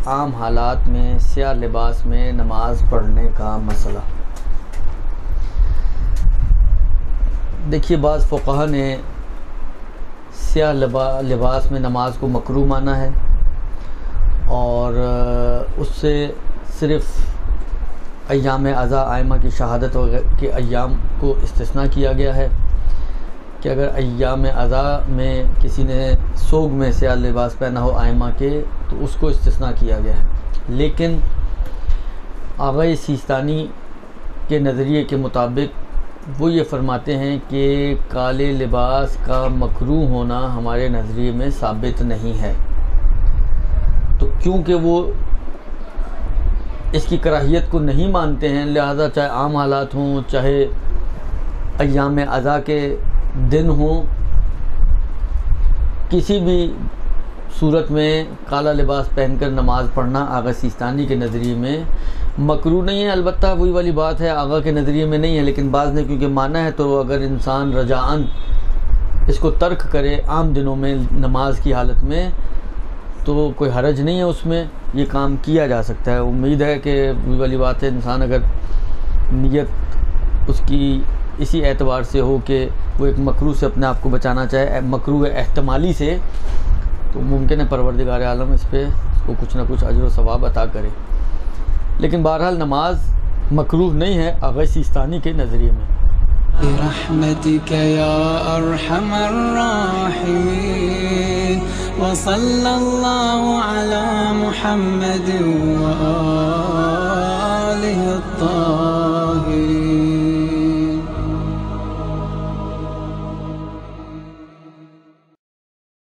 عام حالات میں سیاہ لباس میں نماز پڑھنے کا مسئلہ۔ دیکھیے، بعض فقہا نے سیاہ لباس میں نماز کو مکروہ مانا ہے، اور اس سے صرف ایام عزا ائمہ کی شہادت کے ایام کو استثناء کیا گیا ہے کہ اگر ایام عزا میں کسی نے سوگ میں سیاہ لباس پہنا ہو ائمہ کے تو اس کو استثناء کیا گیا ہے۔ لیکن آغا سیستانی کے نظریے کے مطابق وہ یہ فرماتے ہیں کہ کالے لباس کا مکروہ ہونا ہمارے نظریے میں ثابت نہیں ہے، تو کیونکہ وہ اس کی کراہیت کو نہیں مانتے ہیں، لہذا چاہے عام حالات ہوں، چاہے ایام عزا کے دن ہوں، کسی بھی صورت میں کالا لباس پہن کر نماز پڑھنا آغا سیستانی کے نظریے میں مکروہ نہیں ہے۔ البتہ وہی والی بات ہے، آغا کے نظریے میں نہیں ہے، لیکن بعض نے کیونکہ مانا ہے تو اگر انسان رجاءً اس کو ترک کرے عام دنوں میں نماز کی حالت میں تو کوئی حرج نہیں ہے، اس میں یہ کام کیا جا سکتا ہے۔ امید ہے کہ وہی والی بات ہے، انسان اگر نیت اس کی اسی اعتبار سے ہو کہ وہ ایک مکروہ سے اپنے آپ کو بچانا چاہے، مکروہ احتمالی سے، تو ممکن ہے پروردگار عالم اس پہ اس کو کچھ نہ کچھ اجر و ثواب عطا کرے۔ لیکن بہرحال نماز مکروہ نہیں ہے آغا سیستانی کے نظریے میں۔ برحمتك يا أرحم الراحمين وصلى الله على محمد وآله الطاهرين